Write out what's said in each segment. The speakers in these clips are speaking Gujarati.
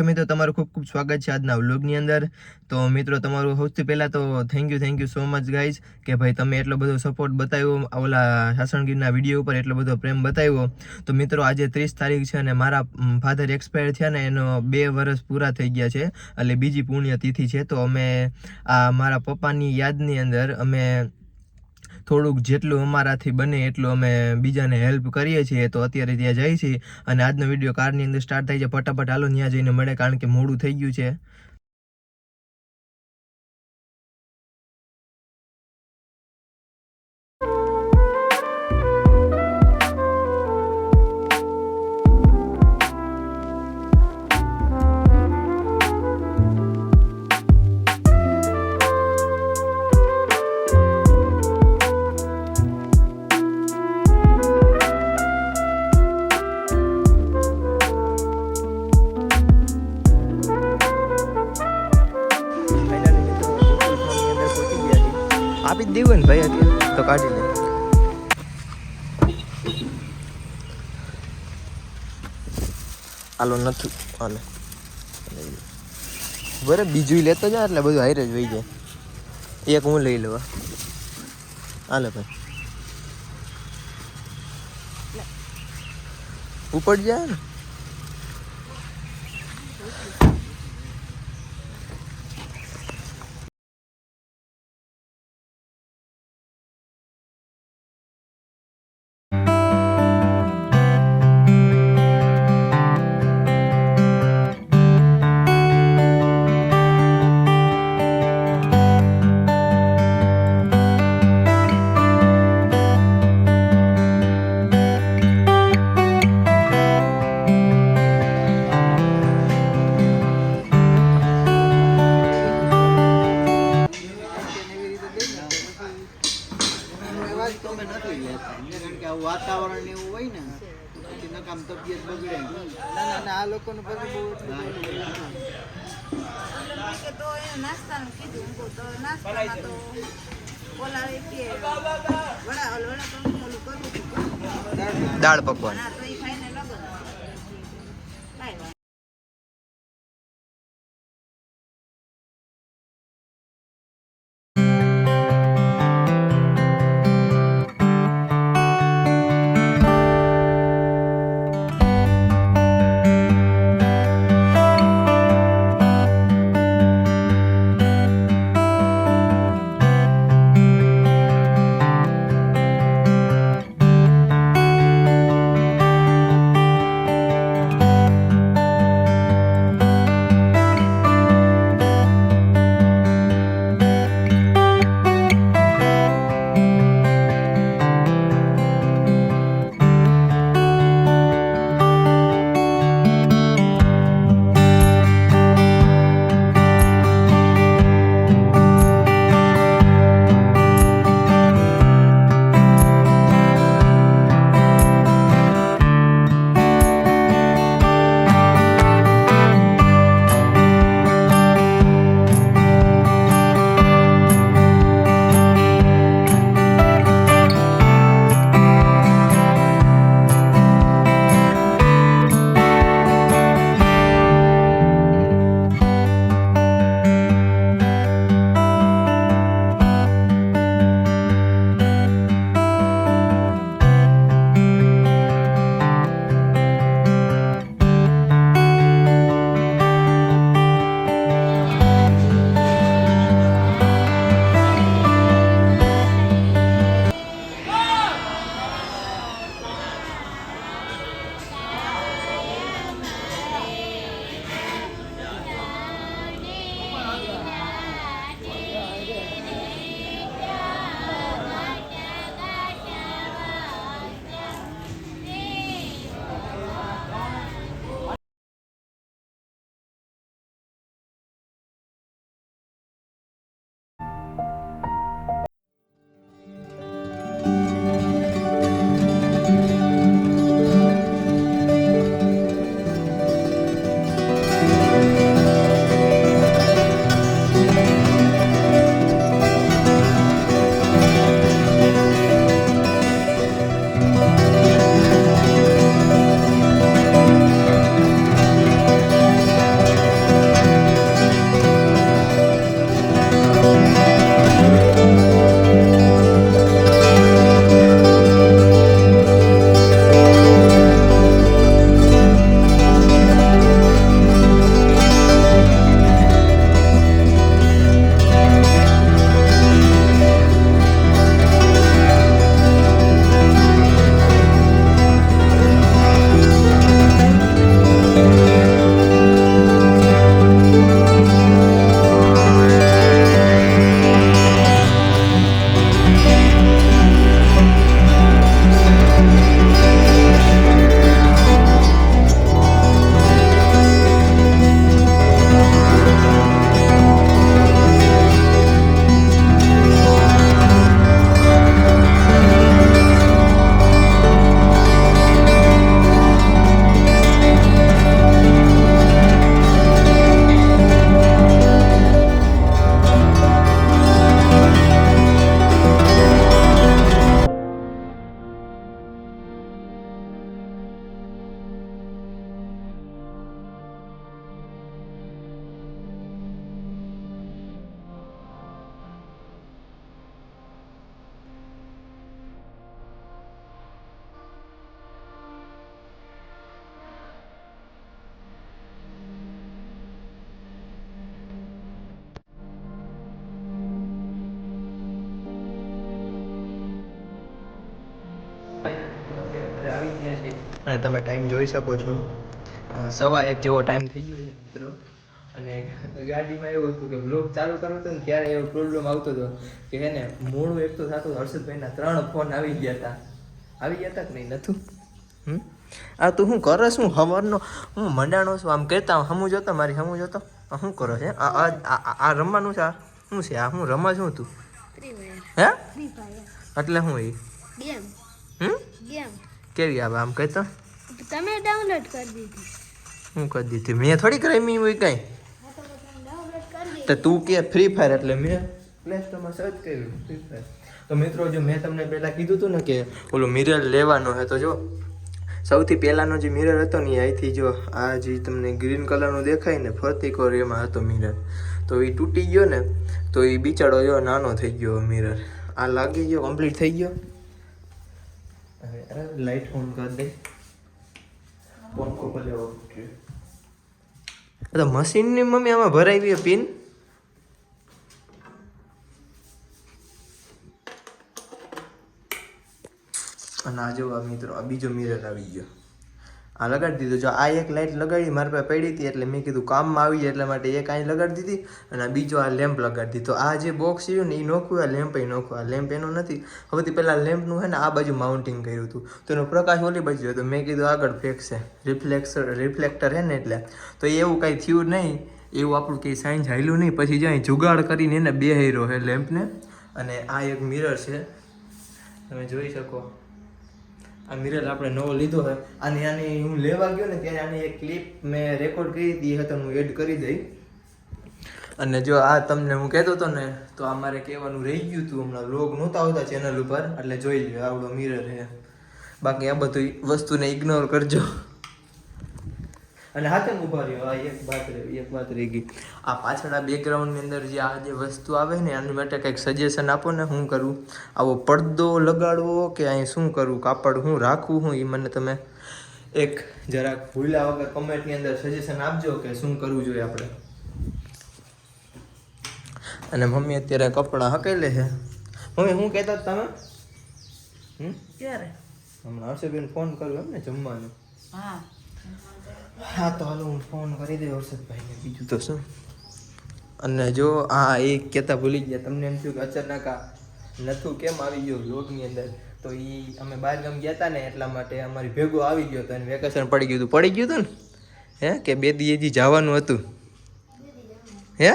મિત્રો તમારું ખૂબ ખૂબ સ્વાગત છે આજના વ્લોગની અંદર। તો મિત્રો તમારું સૌથી પહેલાં તો thank you so much guys કે ભાઈ તમે એટલો બધો સપોર્ટ બતાવ્યો ઓલા સાસણગીરના વિડીયો ઉપર, એટલો બધો પ્રેમ બતાવ્યો। તો મિત્રો આજે 30 તારીખ છે અને મારા ફાધર એક્સપાયર થયા ને એનો 2 વર્ષ પૂરા થઈ ગયા છે, એટલે બીજી પુણ્યતિથિ છે। તો અમે આ મારા પપ્પાની યાદની અંદર અમે થોડુંક જેટલું અમારાથી બને એટલું અમે બીજાને હેલ્પ કરીએ છીએ। તો અત્યારે ત્યાં જઈએ છીએ અને આજનો વિડીયો કારની અંદર સ્ટાર્ટ થાય છે। ફટાફટ હાલો ત્યાં જઈને મળે, કારણ કે મોડું થઈ ગયું છે। આપી જ દેવું ને ભાઈ, અત્યારે તો કાઢી લે। હાલો નથી હાલે બરે બીજું લેતો જા એટલે બધું હારે જ વહી જાય। એક હું લઈ લેવા હાલે ભાઈ, ઉપડ જાય ને। વાતાવરણ એવું હોય ને પછી નકામ તબિયત બગડે। ના આ લોકોનું બધું બહુ તો એને નાસ્તાનું કીધું તો નાસ્તામાં તો ઓલા કે વડા ઓલું કરવું દાળ પકવાન તો એ ખાઈને લગન કાંઈ વાગ્યા છે અને તમે ટાઈમ જોઈ શકો છો 1:15 જેવો ટાઈમ થઈ ગયો છે મિત્રો. અને ગાડીમાં એવું હતું કે બ્લોગ ચાલુ કરવો હતો ને ત્યારે એવો પ્રોબ્લેમ આવતો હતો કે હે ને મોડું એક તો થતું હર્ષદભાઈના 3 ફોન આવી ગયા હતા કે નહીં નથું? આ તું શું કરે શું હવારનો હું મંડાણો છું આમ કહેતા હમું જોતો મારી હમું જોતો શું કરો છે આ રમવાનું છે? આ શું છે? આ હું રમવા શું તું? હે એટલે હું એ ગેમ કેવી આવે આમ કહેતો? તમે ડાઉનલોડ કરી દીધી. હું કરી દીધી? મેં થોડી રમી હોય કઈ. તો તું કે ફ્રી ફાયર એટલે મેં પ્લે સ્ટોરમાં સર્ચ કર્યું ફ્રી ફાયર. તો મિત્રો જો મેં તમને પહેલાં કીધું હતું ને કે ઓલો મિરર લેવાનો છે તો જો સૌથી પહેલાંનો જે મિરર હતો ને અહીંથી જો આ જે તમને ગ્રીન કલરનું દેખાય ને ફરતી કોર એમાં હતો મિરર. તો એ તૂટી ગયો ને તો એ બિચારો જો નાનો થઈ ગયો મિરર. આ લાગી ગયો કમ્પ્લીટ થઈ ગયો. હવે લાઇટ ઓન કરી દે. પંખો ભલે તો મશીનની મમ્મી આમાં ભરાવી પિન. અને આ જો મિત્રો આ બીજો મિરર આવી ગયો. આ લગાડી દીધો. જો આ એક લાઇટ લગાડી મારી પાસે પડી હતી એટલે મેં કીધું કામમાં આવી જાય એટલા માટે એક અહીં લગાડી દીધી અને આ બીજો આ લેમ્પ લગાડી દીધો. આ જે બોક્સ રહ્યું ને એ નોખું, આ લેમ્પ એ નોખું. આ લેમ્પ એનો નથી. હવેથી પહેલાં લેમ્પનું છે ને આ બાજુ માઉન્ટિંગ કર્યું હતું તો એનો પ્રકાશ ઓલી બાજુ હતો. મેં કીધું આગળ ફેંકશે રિફ્લેક્ટર છે ને એટલે તો એવું કાંઈ થયું નહીં. એવું આપણું કંઈ સાયન્સ હાલ્યું નહીં. પછી જો અહીં જુગાડ કરીને એને બે હેરો છે લેમ્પને. અને આ એક મિરર છે તમે જોઈ શકો. આ મિરર આપણે નવો લીધો છે. આની હું લેવા ગયો ને ત્યારે આની એક ક્લિપ મેં રેકોર્ડ કરી હતી એ હતા હું એડ કરી દઈ. અને જો આ તમને હું કહેતો હતો ને તો આ મારે કહેવાનું રહી ગયું હતું. હમણાં વ્લોગ નહોતા આવતા ચેનલ ઉપર એટલે જોઈ લો આવડો મિરર છે. બાકી આ બધું વસ્તુને ઇગ્નોર કરજો. અને હાથે ઊભા રહ્યો. આ એક વાત રહી ગઈ. આ પાછળ આ બેકગ્રાઉન્ડની અંદર જે આ જે વસ્તુ આવે ને આની માટે કંઈક સજેશન આપો ને. શું કરવું? આવો પડદો લગાડવો કે અહીં શું કરવું? કાપડ શું રાખવું? શું એ મને તમે એક જરાક ભૂલ્યા વગર કમેન્ટની અંદર સજેશન આપજો કે શું કરવું જોઈએ આપણે. અને મમ્મી અત્યારે કપડાં હકેલે છે. મમ્મી શું કહેતા તમે? ક્યારે? હમણાં હર્ષદભાઈને ફોન કર્યો એમ ને જમવાનું. હા તો હાલો હું ફોન કરી દઉં હર્ષદભાઈને. બીજું તો શું. અને જો હા એ કહેતા ભૂલી ગયા. તમને એમ થયું કે અચાનક આ નથું કેમ આવી ગયો વ્લોગની અંદર. તો એ અમે બહાર ગામ ગયા હતા ને એટલા માટે અમારી ભેગો આવી ગયો હતો અને વેકેશન પડી ગયું હતું ને હે કે 2 દી હજી જવાનું હતું હે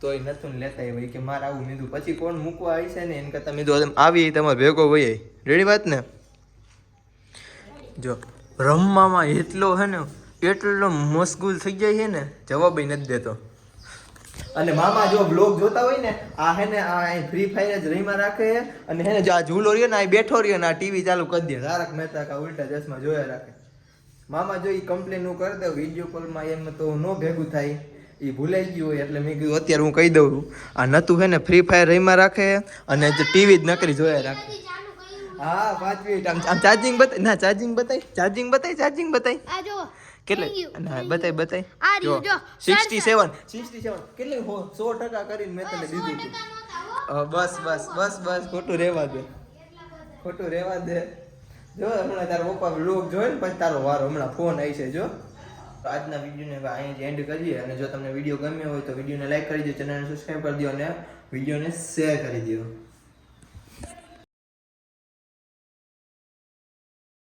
તો એ નથું લેતા હોય કે મારે આવું મીધું પછી કોણ મૂકવા આવી છે ને એને કરતાં મીધું આવી તમારે ભેગો હોય. રેડી વાત ને? જો રમવામાં એટલો હે ને એટલો મશગુલ થઈ જાય છે ને જવાબ નથી દેતો. અને મામા જો બ્લોગ જોતા હોય ને આ હે ને આ ફ્રી ફાયર જ રહીમાં રાખે અને હે ને જો આ ઝૂલો રહ્યો ને આ બેઠો રહ્યો ને આ ટીવી ચાલુ કરી દે. તારક મહેતા કા ઉલ્ટા ચશ્મા જોયા રાખે. મામા જો એ કમ્પ્લેન હું કરી દઉં વિડીયો કોલમાં એમ તો ન ભેગું થાય. એ ભૂલાઈ ગયું હોય એટલે મેં કીધું અત્યારે હું કહી દઉં. આ નતું હે ને ફ્રી ફાયર રહીમાં રાખે અને ટીવી જ નકરી જોયા રાખે. હા 5 મિનિટ આમ ચાર્જિંગ બતાય ના ચાર્જિંગ બતાય કેટલે બતાય જો 67 કેટલી 100% કરીને મેં તને દીધું હતું. બસ ખોટું રહેવા દે જો હમણાં તારા પપ્પા વ્લોગ જોઈ ને પછી તારો વારો હમણાં ફોન આવી છે. જો આજના વિડીયોને અહીં જ એન્ડ કરીએ. અને જો તમને વિડીયો ગમ્યો હોય તો વિડીયોને લાઈક કરી દો, ચેનલને સબસ્ક્રાઈબ કરી દો અને વિડીયોને શેર કરી દો.